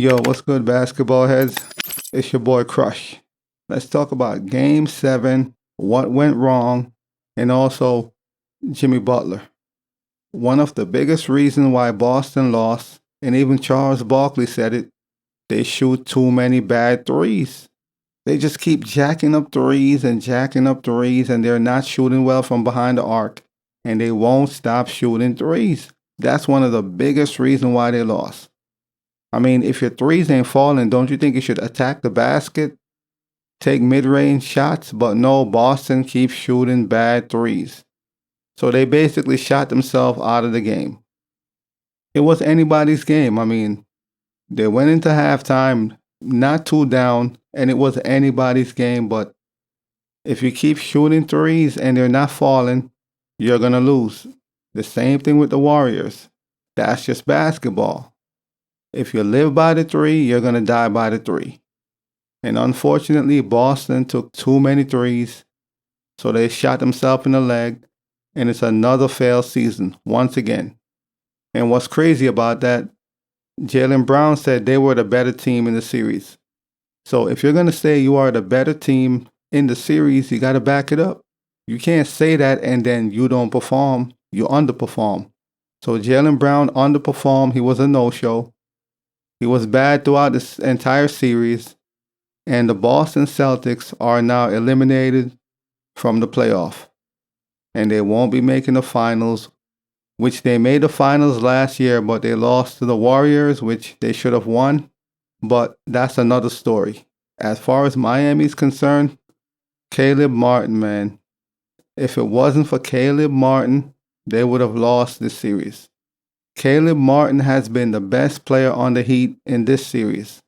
Yo, what's good, basketball heads? It's your boy Crush. Let's talk about Game 7, what went wrong, and also Jimmy Butler. One of the biggest reasons why Boston lost, and even Charles Barkley said it, they shoot too many bad threes. They just keep jacking up threes, and they're not shooting well from behind the arc, and they won't stop shooting threes. That's one of the biggest reasons why they lost. I mean, if your threes ain't falling, don't you think you should attack the basket, take mid-range shots? But no, Boston keeps shooting bad threes. So they basically shot themselves out of the game. It was anybody's game. I mean, they went into halftime not too down, and it was anybody's game. But if you keep shooting threes and they're not falling, you're going to lose. The same thing with the Warriors. That's just basketball. If you live by the three, you're going to die by the three. And unfortunately, Boston took too many threes, so they shot themselves in the leg, and it's another failed season once again. And what's crazy about that, Jaylen Brown said they were the better team in the series. So if you're going to say you are the better team in the series, you got to back it up. You can't say that and then you don't perform, you underperform. So Jaylen Brown underperformed, he was a no-show. He was bad throughout this entire series, and the Boston Celtics are now eliminated from the playoff. And they won't be making the finals, which they made the finals last year, but they lost to the Warriors, which they should have won. But that's another story. As far as Miami's concerned, Caleb Martin, man. If it wasn't for Caleb Martin, they would have lost this series. Caleb Martin has been the best player on the Heat in this series.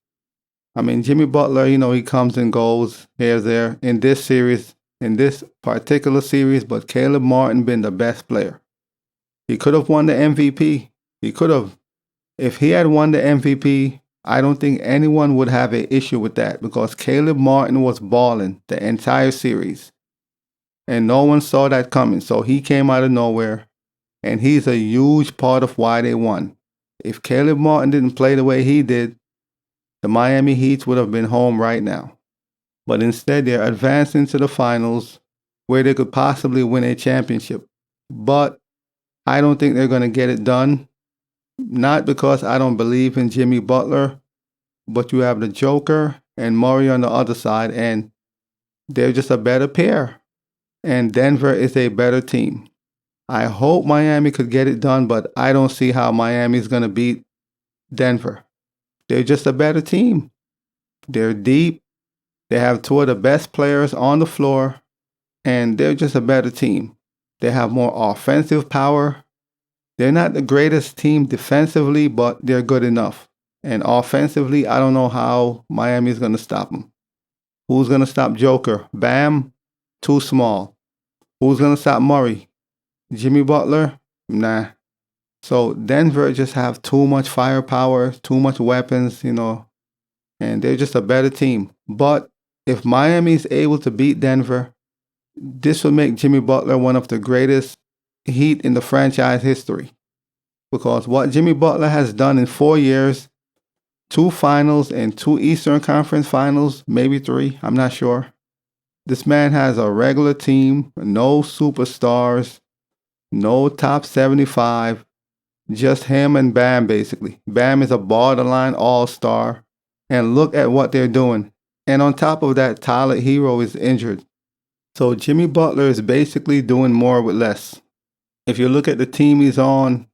I mean, Jimmy Butler, he comes and goes here, there in this series, in this particular series, but Caleb Martin been the best player. He could have won the MVP. He could have. If he had won the MVP, I don't think anyone would have an issue with that because Caleb Martin was balling the entire series. And no one saw that coming, so he came out of nowhere. And he's a huge part of why they won. If Caleb Martin didn't play the way he did, the Miami Heat would have been home right now. But instead, they're advancing to the finals where they could possibly win a championship. But I don't think they're going to get it done. Not because I don't believe in Jimmy Butler, but you have the Joker and Murray on the other side, and they're just a better pair. And Denver is a better team. I hope Miami could get it done, but I don't see how Miami's going to beat Denver. They're just a better team. They're deep. They have two of the best players on the floor, and they're just a better team. They have more offensive power. They're not the greatest team defensively, but they're good enough. And offensively, I don't know how Miami's going to stop them. Who's going to stop Joker? Bam, too small. Who's going to stop Murray? Jimmy Butler? Nah. So Denver just have too much firepower, too much weapons, and they're just a better team. But if Miami is able to beat Denver, this will make Jimmy Butler one of the greatest Heat in the franchise history. Because what Jimmy Butler has done in 4 years, 2 finals and 2 Eastern Conference finals, maybe 3, I'm not sure. This man has a regular team, no superstars, no top 75, just him and Bam basically. Bam is a borderline all-star. And look at what they're doing. And on top of that, Tyler Hero is injured. So Jimmy Butler is basically doing more with less. If you look at the team he's on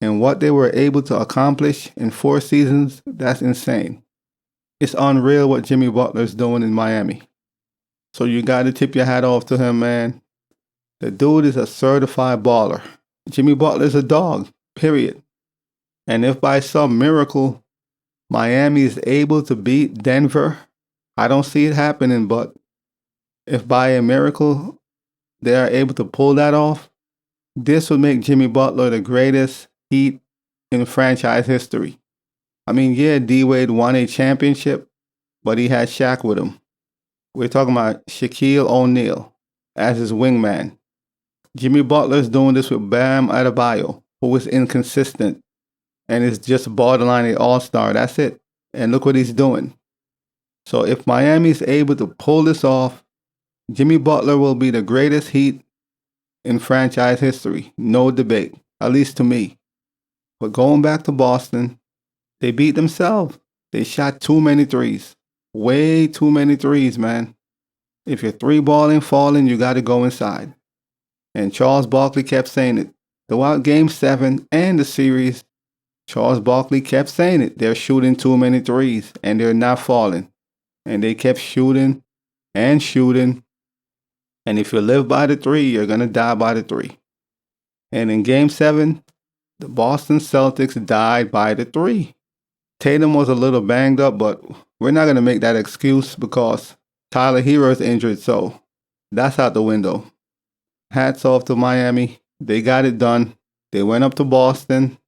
and what they were able to accomplish in 4 seasons, that's insane. It's unreal what Jimmy Butler is doing in Miami. So you got to tip your hat off to him, man. The dude is a certified baller. Jimmy Butler is a dog, period. And if by some miracle Miami is able to beat Denver, I don't see it happening, but if by a miracle they are able to pull that off, this would make Jimmy Butler the greatest Heat in franchise history. I mean, yeah, D-Wade won a championship, but he had Shaq with him. We're talking about Shaquille O'Neal as his wingman. Jimmy Butler is doing this with Bam Adebayo, who is inconsistent and is just borderline an all-star. That's it. And look what he's doing. So if Miami is able to pull this off, Jimmy Butler will be the greatest Heat in franchise history. No debate, at least to me. But going back to Boston, they beat themselves. They shot too many threes. Way too many threes, man. If you're three balling, falling, you got to go inside. And Charles Barkley kept saying it. Throughout Game 7 and the series, Charles Barkley kept saying it. They're shooting too many threes and they're not falling. And they kept shooting and shooting. And if you live by the three, you're going to die by the three. And in Game 7, the Boston Celtics died by the three. Tatum was a little banged up, but we're not going to make that excuse because Tyler Hero is injured, so that's out the window. Hats off to Miami. They got it done. They went up to Boston.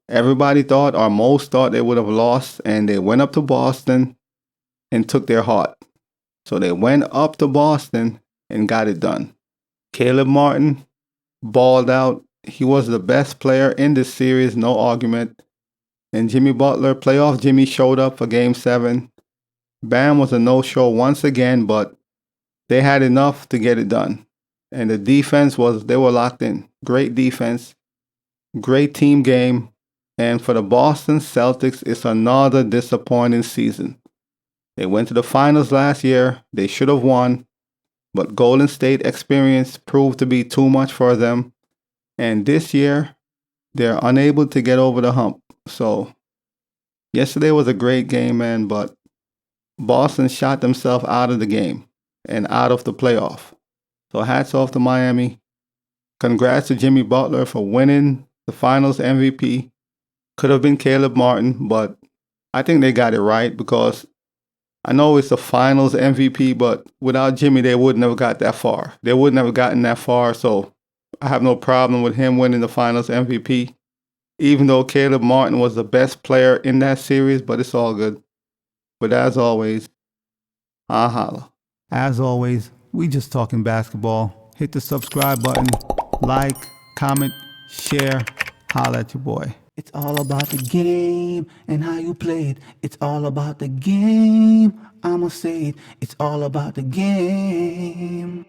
Everybody thought, or most thought, they would have lost, and they went up to Boston and took their heart. So they went up to Boston and got it done. Caleb Martin balled out. He was the best player in this series, no argument. And Jimmy Butler, playoff Jimmy, showed up for Game 7. Bam was a no-show once again, but they had enough to get it done. And the defense they were locked in. Great defense, great team game. And for the Boston Celtics, it's another disappointing season. They went to the finals last year. They should have won. But Golden State experience proved to be too much for them. And this year, they're unable to get over the hump. So, yesterday was a great game, man, but Boston shot themselves out of the game and out of the playoff. So, hats off to Miami. Congrats to Jimmy Butler for winning the finals MVP. Could have been Caleb Martin, but I think they got it right because I know it's the finals MVP, but without Jimmy, they wouldn't have got that far. They wouldn't have gotten that far, so I have no problem with him winning the finals MVP. Even though Caleb Martin was the best player in that series, but it's all good. But as always, I'll holla. As always, we just talking basketball. Hit the subscribe button, like, comment, share, holla at your boy. It's all about the game and how you play it. It's all about the game. I'ma say it. It's all about the game.